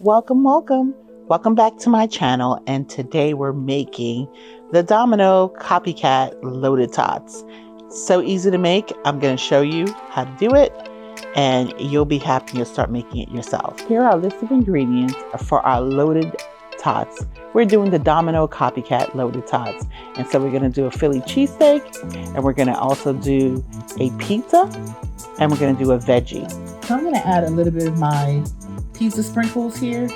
Welcome, welcome. Welcome back to my channel, and today we're making the Domino copycat loaded tots. So easy to make. I'm going to show you how to do it, and you'll be happy you'll start making it yourself. Here are our list of ingredients for our loaded tots. We're doing the Domino copycat loaded tots, and so we're going to do a Philly cheesesteak, and we're going to also do a pizza, and we're going to do a veggie. So I'm going to add a little bit of my pizza sprinkles here,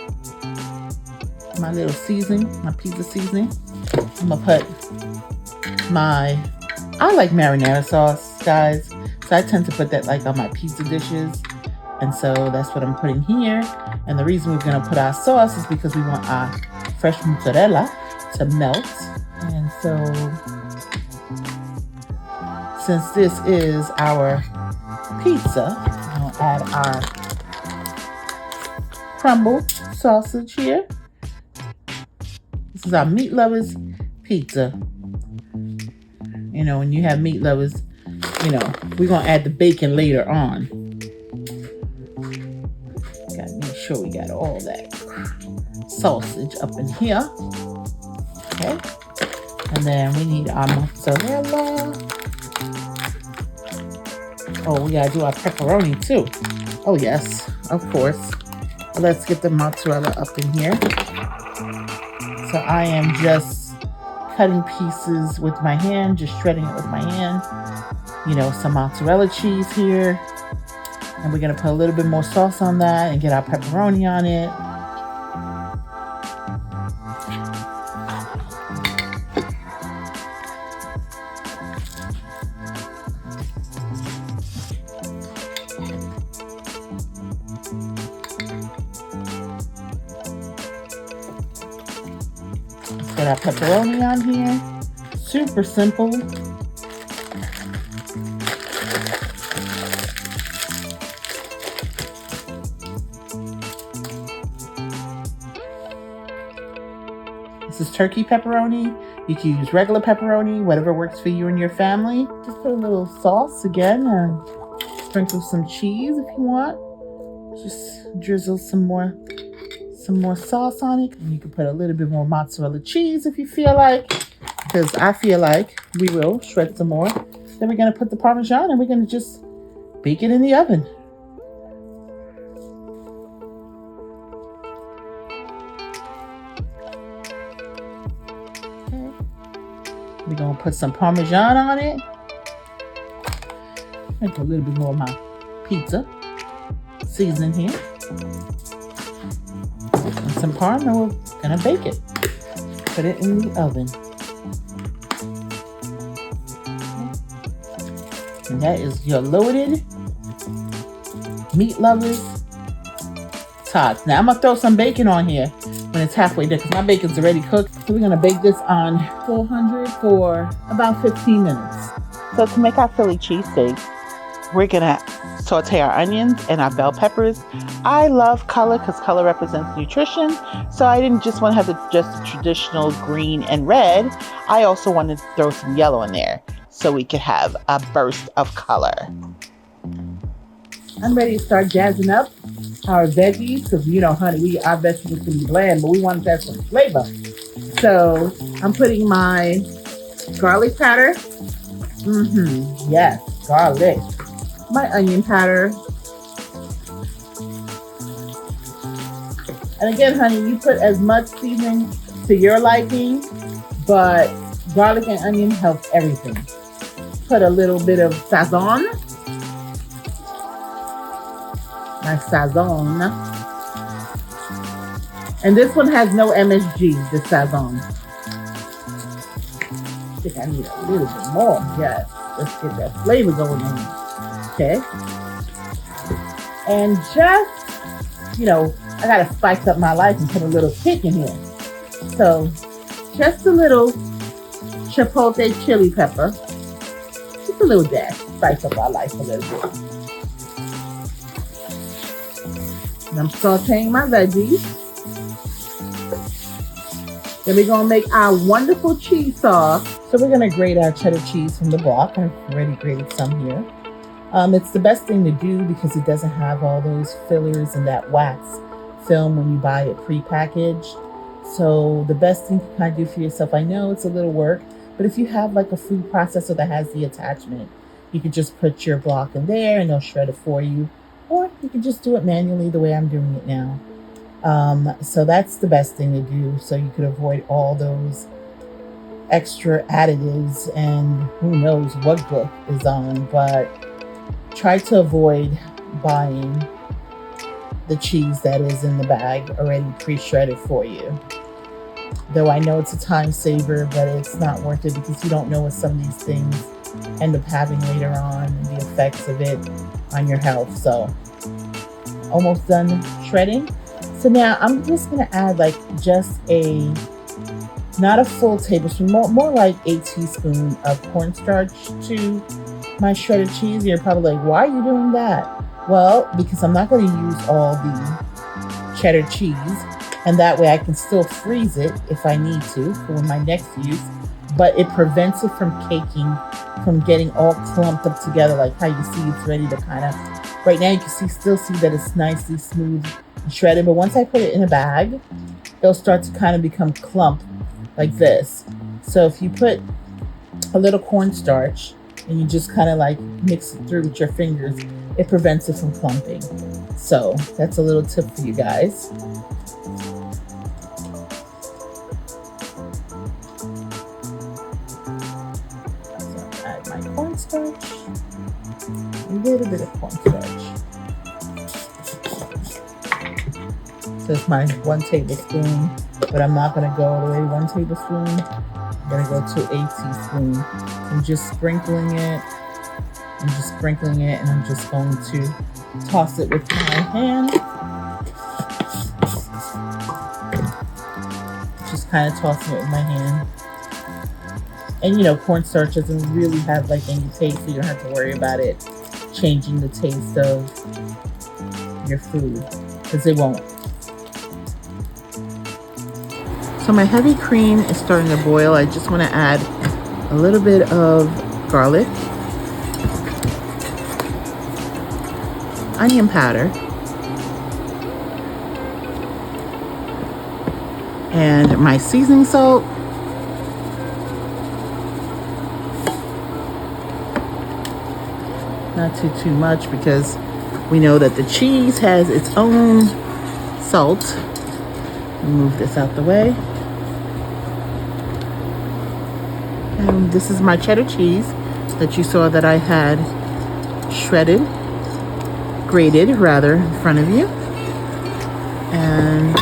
my little seasoning, my pizza seasoning. I'm gonna put I like marinara sauce, guys, so I tend to put that like on my pizza dishes, and so that's what I'm putting here. And the reason we're gonna put our sauce is because we want our fresh mozzarella to melt. And so since this is our pizza, I'm gonna add our crumbled sausage here. This is our meat lovers pizza. You know, when you have meat lovers, you know, we're gonna add the bacon later on. Gotta make sure we got all that sausage up in here. Okay. And then we need our mozzarella. Oh, we gotta do our pepperoni too. Oh yes, of course. Let's get the mozzarella up in here. So I am just cutting pieces with my hand, just shredding it with my hand. You know, some mozzarella cheese here. And we're gonna put a little bit more sauce on that and get our pepperoni on it. Get our pepperoni on here. Super simple. This is turkey pepperoni. You can use regular pepperoni, whatever works for you and your family. Just put a little sauce again and sprinkle some cheese if you want. Just drizzle some more sauce on it. And you can put a little bit more mozzarella cheese if you feel like, because I feel like we will shred some more. Then we're going to put the Parmesan and we're going to just bake it in the oven. Okay. We're going to put some Parmesan on it. And put a little bit more of my pizza seasoning here. And some parm, and we're gonna bake it. Put it in the oven. And that is your loaded meat lovers tots. Now I'm gonna throw some bacon on here when it's halfway done, because my bacon's already cooked. So we're gonna bake this on 400 for about 15 minutes. So to make our Philly cheesesteak, we're gonna saute our onions and our bell peppers. I love color because color represents nutrition, so I didn't just want to have just the traditional green and red. I also wanted to throw some yellow in there so we could have a burst of color. I'm ready to start jazzing up our veggies, because you know, honey, our vegetables can be bland, but we want to have some flavor. So I'm putting my garlic powder. Yes, garlic. My onion powder. And again, honey, you put as much seasoning to your liking, but garlic and onion helps everything. Put a little bit of sazon. My sazon. And this one has no MSG, the sazon. I think I need a little bit more. Yes, let's get that flavor going in. Okay. And just, you know, I gotta spice up my life and put a little kick in here. So just a little chipotle chili pepper. Just a little dash. Spice up our life a little bit. And I'm sauteing my veggies. Then we're gonna make our wonderful cheese sauce. So we're gonna grate our cheddar cheese from the block. I've already grated some here. It's the best thing to do because it doesn't have all those fillers and that wax film when you buy it prepackaged. So the best thing to kind of do for yourself, I know it's a little work, but if you have like a food processor that has the attachment, you could just put your block in there and they'll shred it for you. Or you can just do it manually the way I'm doing it now. So that's the best thing to do, so you could avoid all those extra additives and who knows what book is on. But try to avoid buying the cheese that is in the bag already pre-shredded for you. Though I know it's a time saver, but it's not worth it because you don't know what some of these things end up having later on and the effects of it on your health. So almost done shredding. So now I'm just gonna add like just not a full tablespoon, more like a teaspoon of cornstarch to my shredded cheese. You're probably like, why are you doing that? Well, because I'm not going to use all the cheddar cheese, and that way I can still freeze it if I need to for my next use, but it prevents it from caking, from getting all clumped up together like how you see it's ready to kind of, right now you can still see that it's nicely smooth and shredded, but once I put it in a bag, it'll start to kind of become clumped like this. So if you put a little cornstarch and you just kind of like mix it through with your fingers, it prevents it from clumping. So that's a little tip for you guys. So add my cornstarch, a little bit of cornstarch. So it's my 1 tablespoon, but I'm not gonna go all the way 1 tablespoon. I'm gonna go to a teaspoon. I'm just sprinkling it. I'm just sprinkling it, and I'm just going to toss it with my hand. Just kind of tossing it with my hand. And you know, cornstarch doesn't really have like any taste, so you don't have to worry about it changing the taste of your food, because it won't. So my heavy cream is starting to boil. I just want to add a little bit of garlic, onion powder, and my seasoning salt, not too much because we know that the cheese has its own salt. Move this out the way. And this is my cheddar cheese that you saw that I had grated rather, in front of you. And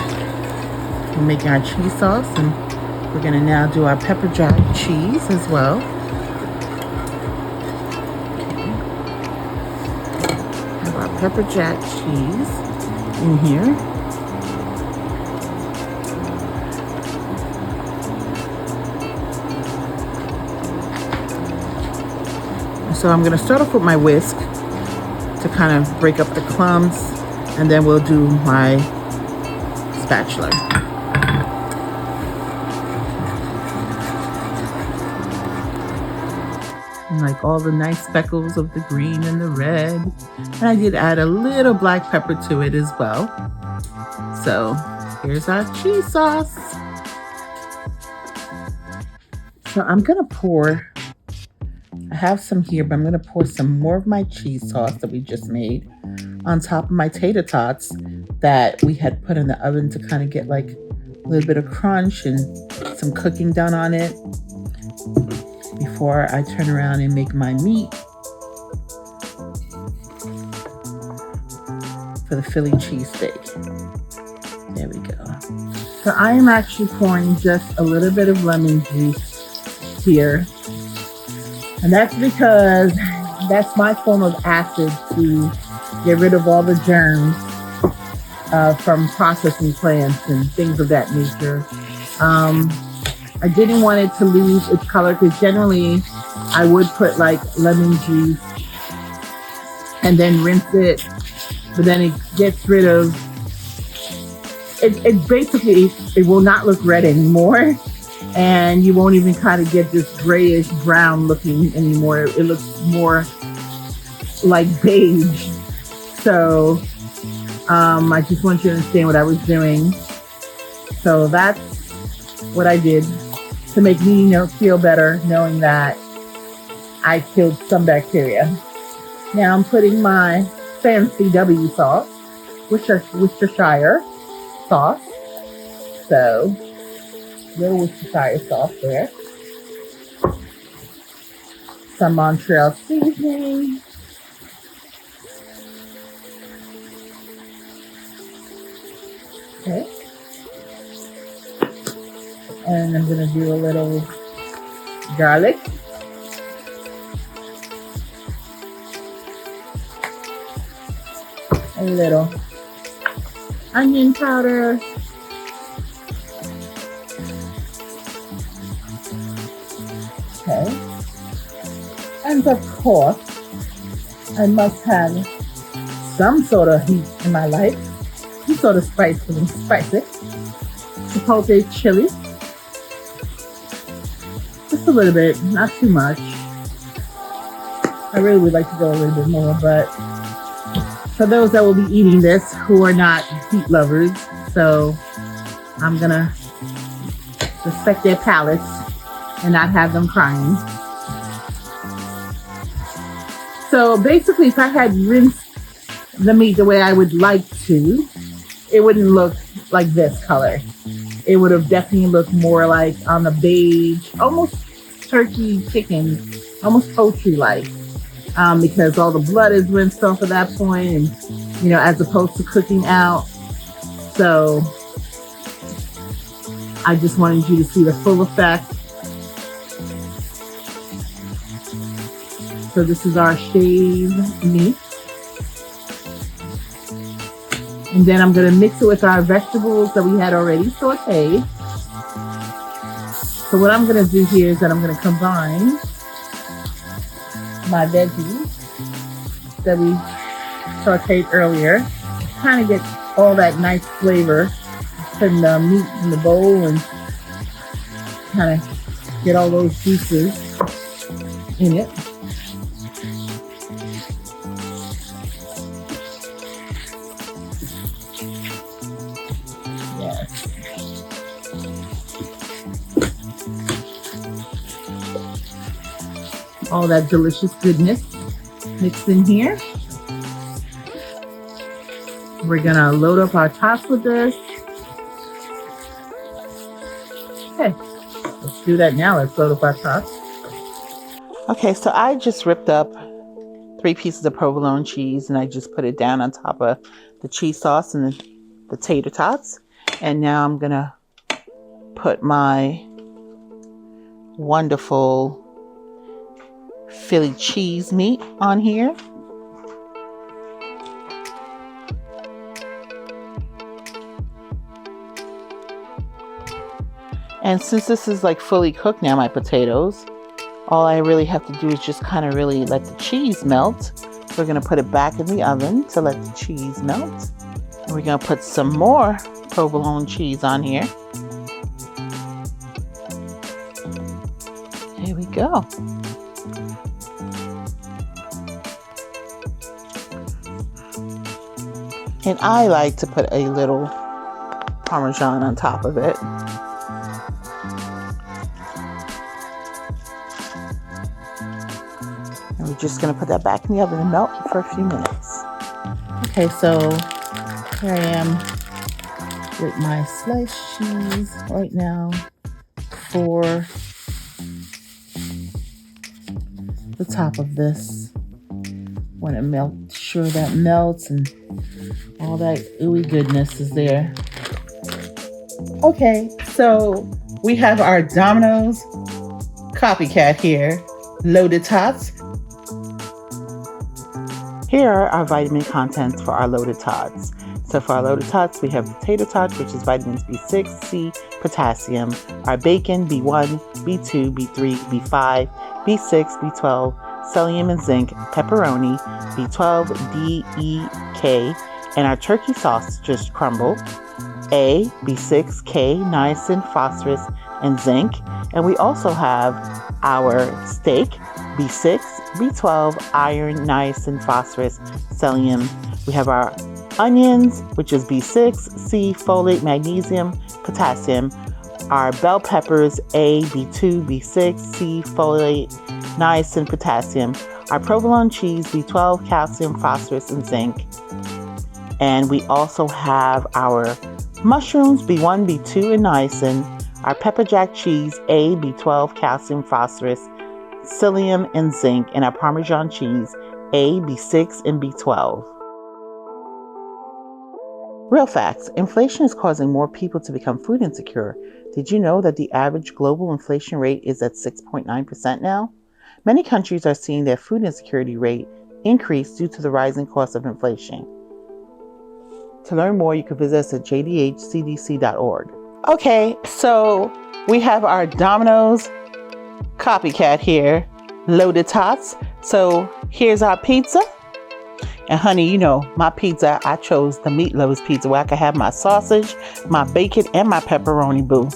we're making our cheese sauce, and we're gonna now do our pepper jack cheese as well. Have our pepper jack cheese in here. So I'm gonna start off with my whisk to kind of break up the clumps, and then we'll do my spatula. And like all the nice speckles of the green and the red. And I did add a little black pepper to it as well. So here's our cheese sauce. So I'm gonna pour, I have some here, but I'm gonna pour some more of my cheese sauce that we just made on top of my tater tots that we had put in the oven to kind of get like a little bit of crunch and some cooking done on it before I turn around and make my meat for the Philly cheesesteak. There we go. So I am actually pouring just a little bit of lemon juice here. And that's because that's my form of acid to get rid of all the germs from processing plants and things of that nature. I didn't want it to lose its color because generally I would put like lemon juice and then rinse it, but then it gets rid of, it basically, it will not look red anymore. And you won't even kind of get this grayish brown looking anymore. It looks more like beige. So I just want you to understand what I was doing. So that's what I did to make me feel better, knowing that I killed some bacteria. Now I'm putting my fancy W sauce, Worcestershire sauce. So, little Worcestershire sauce there. Some Montreal seasoning. Okay. And I'm going to do a little garlic. A little onion powder. Okay. And of course, I must have some sort of heat in my life. Some sort of spice for me, spicy. Chipotle chili. Just a little bit, not too much. I really would like to go a little bit more, but for those that will be eating this who are not heat lovers, so I'm gonna respect their palates and not have them crying. So basically, if I had rinsed the meat the way I would like to, it wouldn't look like this color. It would have definitely looked more like on the beige, almost turkey chicken, almost poultry-like, because all the blood is rinsed off at that point, and as opposed to cooking out. So I just wanted you to see the full effect. So this is our shaved meat. And then I'm going to mix it with our vegetables that we had already sauteed. So what I'm going to do here is that I'm going to combine my veggies that we sauteed earlier. Kind of get all that nice flavor. Putting the meat in the bowl and kind of get all those juices in it. All that delicious goodness mixed in here. We're gonna load up our tots with this. Okay, let's do that now. Let's load up our tots. Okay, so I just ripped up 3 pieces of provolone cheese and I just put it down on top of the cheese sauce and the tater tots. And now I'm gonna put my wonderful Philly cheese meat on here. And since this is like fully cooked now, my potatoes, all I really have to do is just kind of really let the cheese melt. We're going to put it back in the oven to let the cheese melt. And we're going to put some more provolone cheese on here. Here we go. And I like to put a little Parmesan on top of it. And we're just going to put that back in the oven and melt for a few minutes. Okay, so here I am with my sliced cheese right now for the top of this. Want to make sure that melts and all that ooey goodness is there. Okay, so we have our Domino's copycat here, loaded tots. Here are our vitamin contents for our loaded tots. So for our loaded tots, we have the tater tot, which is vitamins B6, C, potassium. Our bacon, B1, B2, B3, B5, B6, B12, selenium and zinc, pepperoni, B12, D, E, K, and our turkey sauce, just crumble, A, B6, K, niacin, phosphorus, and zinc. And we also have our steak, B6, B12, iron, niacin, phosphorus, selenium. We have our onions, which is B6, C, folate, magnesium, potassium. Our bell peppers, A, B2, B6, C, folate, niacin, potassium. Our provolone cheese, B12, calcium, phosphorus, and zinc. And we also have our mushrooms, B1, B2, and niacin. Our pepper jack cheese, A, B12, calcium, phosphorus, psyllium, and zinc. And our Parmesan cheese, A, B6, and B12. Real facts. Inflation is causing more people to become food insecure. Did you know that the average global inflation rate is at 6.9% now? Many countries are seeing their food insecurity rate increase due to the rising cost of inflation. To learn more, you can visit us at jdhcdc.org. Okay, so we have our Domino's copycat here, loaded tots. So here's our pizza. And honey, you know, my pizza, I chose the meatloaf pizza where I can have my sausage, my bacon, and my pepperoni, boo.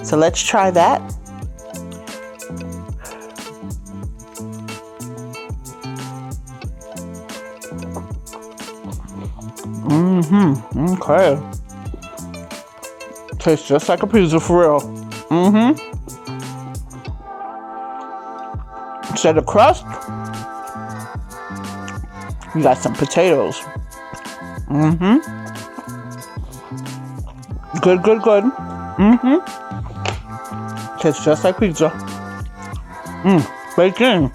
So let's try that. Okay. Tastes just like a pizza for real. Instead of crust, you got some potatoes. Good. Tastes just like pizza. Bacon.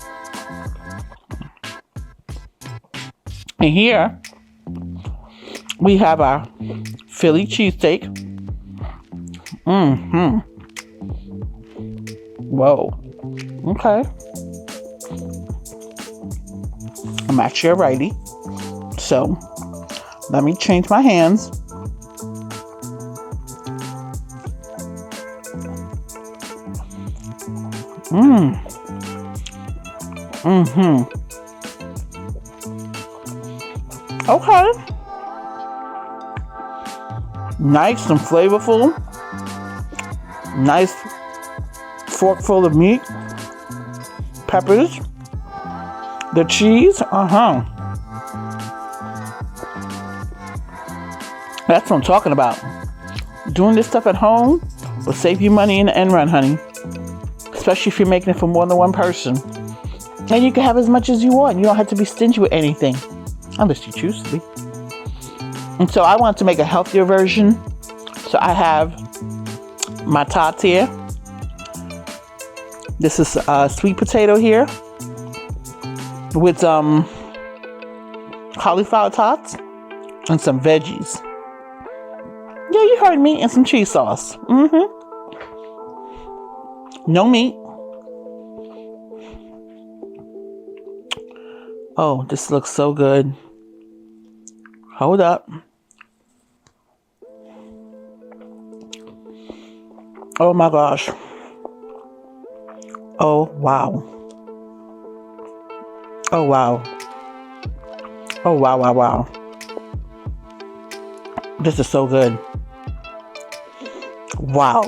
And here we have our Philly cheesesteak. Whoa. Okay. I'm actually a righty. So let me change my hands. Okay. Nice and flavorful. Nice fork full of meat. Peppers. The cheese. That's what I'm talking about. Doing this stuff at home will save you money in the end run, honey. Especially if you're making it for more than one person. And you can have as much as you want. You don't have to be stingy with anything. Unless you choose to be. And so I want to make a healthier version. So I have my tots here. This is sweet potato here. With cauliflower tots. And some veggies. Yeah, you heard me. And some cheese sauce. No meat. Oh, this looks so good. Hold up. Oh my gosh. Oh, wow. Oh, wow. Oh, wow. This is so good. Wow.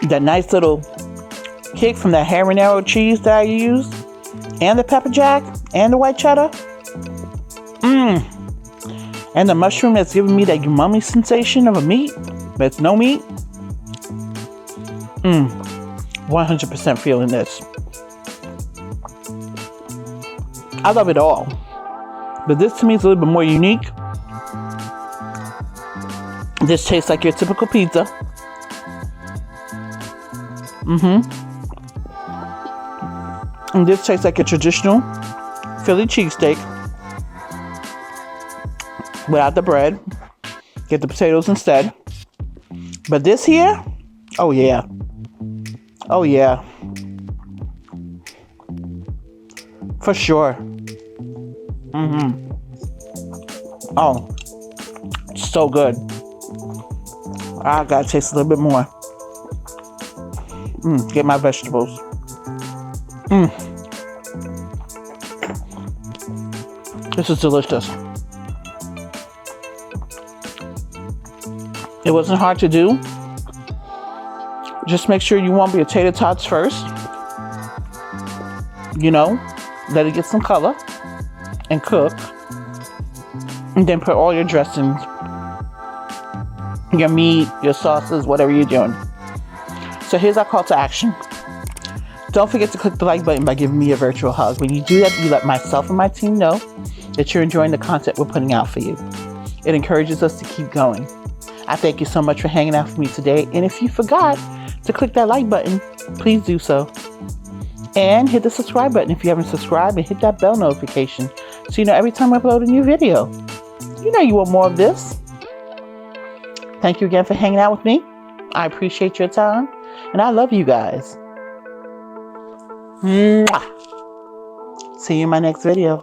That nice little kick from that habanero cheese that I used. And the pepper jack. And the white cheddar. And the mushroom that's giving me that umami sensation of a meat. But it's no meat. 100% feeling this. I love it all. But this to me is a little bit more unique. This tastes like your typical pizza. And this tastes like a traditional Philly cheesesteak. Without the bread. Get the potatoes instead. But this here, oh yeah. Oh yeah. For sure. Oh, so good. I gotta taste a little bit more. Get my vegetables. This is delicious. It wasn't hard to do. Just make sure you warm your tater tots first. You know, let it get some color and cook. And then put all your dressings, your meat, your sauces, whatever you're doing. So here's our call to action. Don't forget to click the like button by giving me a virtual hug. When you do that, you let myself and my team know that you're enjoying the content we're putting out for you. It encourages us to keep going. I thank you so much for hanging out with me today. And if you forgot to click that like button, please do so. And hit the subscribe button if you haven't subscribed, and hit that bell notification so you know every time I upload a new video. You know you want more of this. Thank you again for hanging out with me. I appreciate your time, and I love you guys. Mwah. See you in my next video.